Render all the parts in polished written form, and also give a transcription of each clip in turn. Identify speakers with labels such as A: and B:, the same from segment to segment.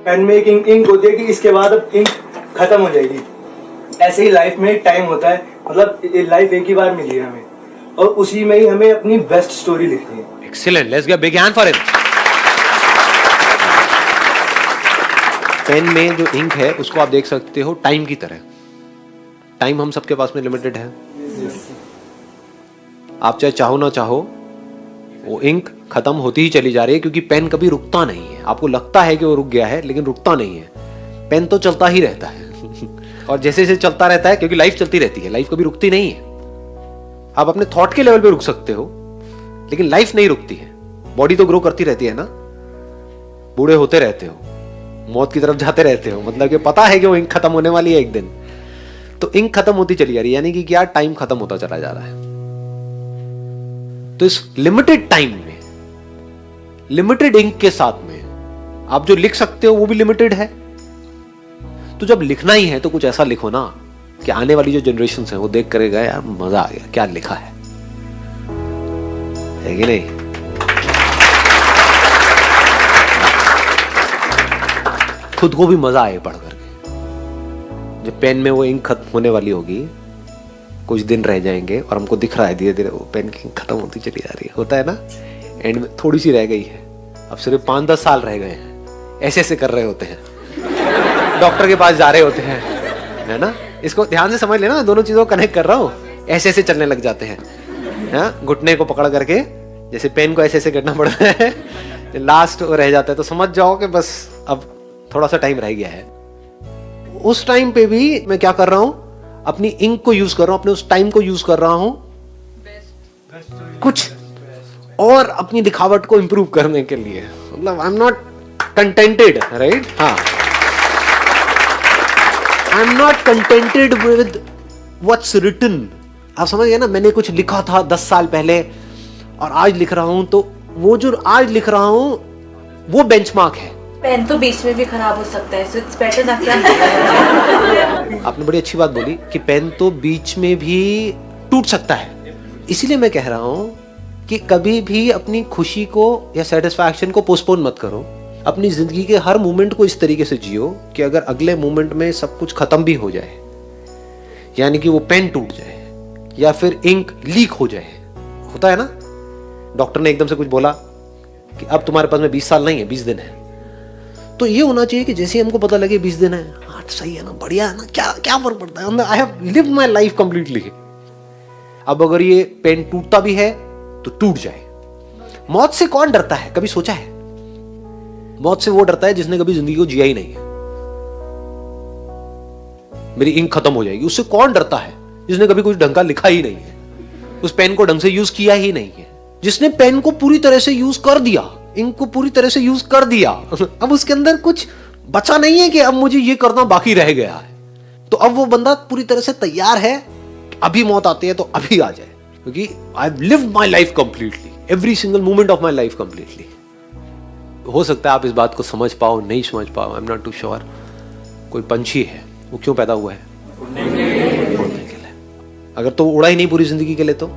A: Pen में एक ink होती है कि इसके बाद अब इंक खत्म हो जाएगी। ऐसे ही लाइफ में एक टाइम होता है, मतलब लाइफ एक ही बार मिली है हमें, और उसी में ही हमें अपनी बेस्ट स्टोरी लिखनी है।
B: Excellent, let's give a big hand for him. Pen में जो इंक है उसको आप देख सकते हो टाइम की तरह। टाइम हम सबके पास में लिमिटेड है। आप चाहे चाहो ना चाहो वो इंक खत्म होती ही चली जा रही है, क्योंकि पेन कभी रुकता नहीं है। आपको लगता है कि वो रुक गया है, लेकिन रुकता नहीं है। पेन तो चलता ही रहता है और जैसे जैसे चलता रहता है, क्योंकि लाइफ चलती रहती है, लाइफ कभी रुकती नहीं है। आप अपने थॉट के लेवल पे रुक सकते हो, लेकिन लाइफ नहीं रुकती है। बॉडी तो ग्रो करती रहती है ना, बूढ़े होते रहते हो, मौत की तरफ जाते रहते हो, मतलब कि पता है कि वो इंक खत्म होने वाली है एक दिन। तो इंक खत्म होती चली जा रही है, यानी कि क्या, टाइम खत्म होता चला जा रहा है। तो इस लिमिटेड टाइम में, लिमिटेड इंक के साथ में आप जो लिख सकते हो वो भी लिमिटेड है। तो जब लिखना ही है तो कुछ ऐसा लिखो ना कि आने वाली जो जनरेशन है वो देख करेगा, यार मजा आ गया, क्या लिखा है कि नहीं? खुद को भी मजा आए पढ़ करके। जब पेन में वो इंक खत्म होने वाली होगी, कुछ दिन रह जाएंगे और हमको दिख रहा है धीरे धीरे वो पेन की इंक खत्म होती चली जा रही है, होता है ना, एंड में थोड़ी सी रह गई है, अब सिर्फ 5-10 साल रह गए हैं, ऐसे ऐसे कर रहे होते हैं, डॉक्टर के पास जा रहे होते हैं, है ना। इसको ध्यान से समझ लेना, दोनों चीजों को कनेक्ट कर रहा हूं। ऐसे ऐसे चलने लग जाते हैं, घुटने को पकड़ करके, जैसे पेन को ऐसे ऐसे करना पड़ता है, लास्ट रह जाता है। तो समझ जाओ कि बस अब थोड़ा सा टाइम रह गया है। उस टाइम पे भी मैं क्या कर रहा हूं, अपनी इंक को यूज कर रहा हूं, अपने उस टाइम को यूज कर रहा हूं कुछ और अपनी लिखावट को इंप्रूव करने के लिए। मतलब I am not contented, right? हाँ, I am not contented with what's written. आप समझ गए ना, मैंने कुछ लिखा था 10 साल पहले और आज लिख रहा हूं, तो वो जो आज लिख रहा हूं वो बेंचमार्क है।
C: पेन तो बीच में भी खराब हो सकता है, so it's better ना क्या?
B: आपने बड़ी अच्छी बात बोली कि पेन तो बीच में भी टूट सकता है। इसीलिए मैं कह रहा हूं कि कभी भी अपनी खुशी को या सेटिस्फैक्शन को पोस्टपोन मत करो। अपनी जिंदगी के हर मोमेंट को इस तरीके से जियो कि अगर अगले मोमेंट में सब कुछ खत्म भी हो जाए, यानी कि वो पेन टूट जाए या फिर इंक लीक हो जाए, होता है ना, डॉक्टर ने एकदम से कुछ बोला कि अब तुम्हारे पास में 20 साल नहीं है, 20 दिन है, तो ये होना चाहिए कि जैसे हमको पता लगे 20 दिन है, हाँ सही है ना, बढ़िया है ना, क्या क्या फर्क पड़ता है, I have lived my life completely. अब अगर ये पेन टूटता भी है तो टूट जाए। मौत से कौन डरता है, कभी सोचा है? मौत से वो डरता है जिसने कभी जिंदगी को जिया ही नहीं है। मेरी इंक खत्म हो जाएगी, उससे कौन डरता है जिसने कभी कुछ ढंग का लिखा ही नहीं है, उस पेन को ढंग से यूज किया ही नहीं है, जिसने पेन को पूरी तरह से यूज कर दिया, इंक को पूरी तरह से यूज कर दिया। अब उसके अंदर कुछ बचा नहीं है कि अब मुझे ये करना बाकी रह गया है। तो अब वो बंदा पूरी तरह से तैयार है, अभी मौत आती है तो अभी आ जाए, क्योंकि I have lived my life completely, every single moment of my life completely. हो सकता है आप इस बात को समझ पाओ, नहीं समझ पाओ, I am not too sure. कोई पंछी है, वो क्यों पैदा हुआ है? उड़ने के लिए। अगर तो उड़ा ही नहीं पूरी जिंदगी के लिए तो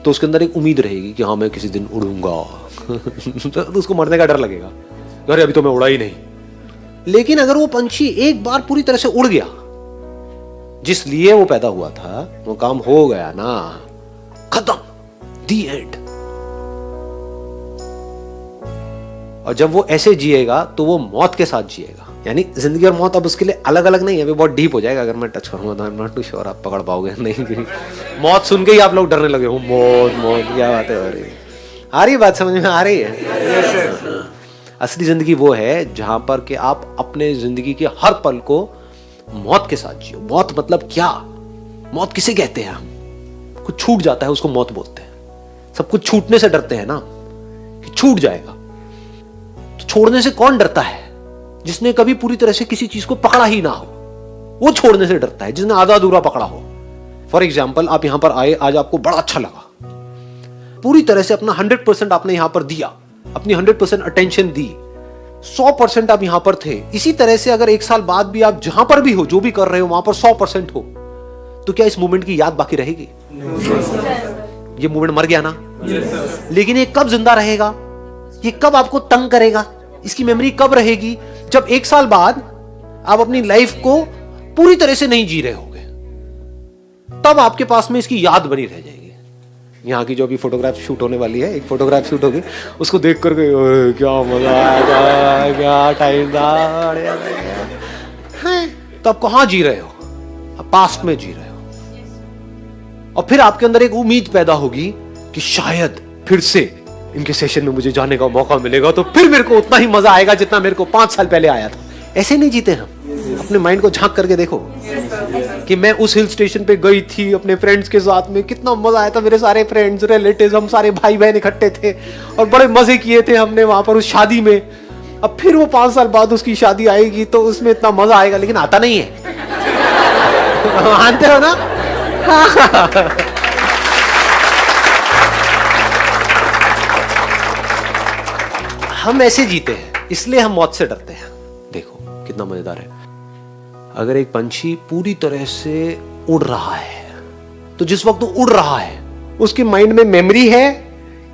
B: उसके अंदर एक उम्मीद रहेगी कि हाँ मैं किसी दिन उड़ूंगा तो उसको मरने का डर लगेगा, अरे अभी तो मैं उड़ा ही नहीं। लेकिन अगर वो पंछी एक बार पूरी तरह से उड़ गया, जिस लिए वो पैदा हुआ था, वो काम हो गया ना, खत्म, दी एंड। और जब वो ऐसे जिएगा तो वो मौत के साथ जिएगा, यानी जिंदगी और मौत अब उसके लिए अलग अलग नहीं है। अभी बहुत डीप हो जाएगा अगर मैं टच करूंगा तो, I am not too sure आप पकड़ पाओगे नहीं। मौत सुन के ही आप लोग डरने लगे हो, मौत मौत क्या बात है, आ रही बात समझ में आ रही है? असली जिंदगी वो है जहां पर कि आप अपने जिंदगी के हर पल को मौत के साथ जियो। मौत मतलब क्या? मौत किसे कहते हैं? हम कुछ छूट जाता है उसको मौत बोलते हैं। सब कुछ छूटने से डरते हैं ना कि छूट जाएगा, तो छोड़ने से कौन डरता है? जिसने कभी पूरी तरह से किसी चीज को पकड़ा ही ना हो, वो छोड़ने से डरता है। जिसने आधा अधूरा पकड़ा हो, फॉर एग्जाम्पल आप यहां पर आए, आज आपको बड़ा अच्छा लगा, पूरी तरह से अपना 100% आपने यहां पर दिया, अपनी 100% अटेंशन दी, 100% आप यहां पर थे। इसी तरह से अगर 1 साल बाद भी आप जहां पर भी हो, जो भी कर रहे हो वहां पर 100% हो, तो क्या इस मोमेंट की याद बाकी रहेगी? ये मोमेंट मर गया ना। लेकिन ये कब जिंदा रहेगा? ये कब आपको तंग करेगा? इसकी मेमोरी कब रहेगी? जब 1 साल बाद आप अपनी लाइफ को पूरी तरह से नहीं जी रहे होगे, तब आपके पास में इसकी याद बनी रह जाएगी। यहाँ की जो अभी फोटोग्राफ शूट होने वाली है, एक फोटोग्राफ शूट होगी, उसको देख करके क्या मजा आएगा, क्या टाइम था। तो आप कहां जी रहे हो? आप पास्ट में जी रहे हो। और फिर आपके अंदर एक उम्मीद पैदा होगी कि शायद फिर से इनके सेशन में मुझे जाने का मौका मिलेगा, तो फिर मेरे को उतना ही मजा आएगा जितना मेरे को 5 साल पहले आया था। ऐसे नहीं जीते हम। अपने माइंड को झांक करके देखो कि मैं उस हिल स्टेशन पे गई थी अपने फ्रेंड्स के साथ में, कितना मजा आया था। मेरे सारे फ्रेंड्स, रिलेटिव्स, हम सारे भाई बहन इकट्ठे थे और बड़े मजे किए थे हमने वहां पर उस शादी में। अब फिर वो 5 साल बाद उसकी शादी आएगी तो उसमें इतना मजा आएगा, लेकिन आता नहीं है। मानते हो ना? हम ऐसे जीते हैं, इसलिए हम मौत से डरते हैं। देखो कितना मजेदार है। अगर एक पंछी पूरी तरह से उड़ रहा है, तो जिस वक्त वो उड़ रहा है उसके माइंड में मेमोरी है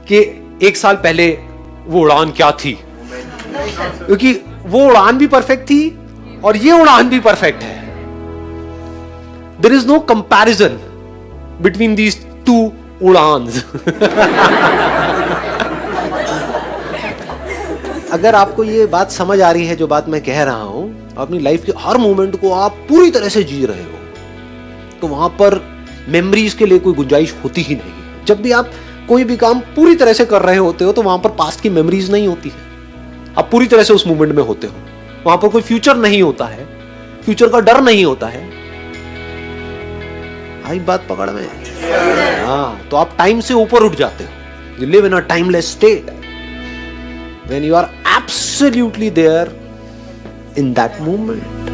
B: कि 1 साल पहले वो उड़ान क्या थी, क्योंकि वो उड़ान भी परफेक्ट थी और ये उड़ान भी परफेक्ट है। There is no comparison between these 2 उड़ान्स। अगर आपको ये बात समझ आ रही है, जो बात मैं कह रहा हूं, अपनी लाइफ के हर मोमेंट को आप पूरी तरह से जी रहे हो, तो वहां पर मेमोरीज के लिए कोई गुंजाइश होती ही नहीं। जब भी आप कोई भी काम पूरी तरह से कर रहे होते हो तो वहां पर पास्ट की मेमोरीज नहीं होती है। आप पूरी तरह से उस मोमेंट में होते हो, वहां पर कोई फ्यूचर नहीं होता है, फ्यूचर का डर नहीं होता है। आई बात पकड़ में? हाँ, तो आप टाइम से ऊपर उठ जाते हो। You live in a timeless state when you are absolutely there in that moment.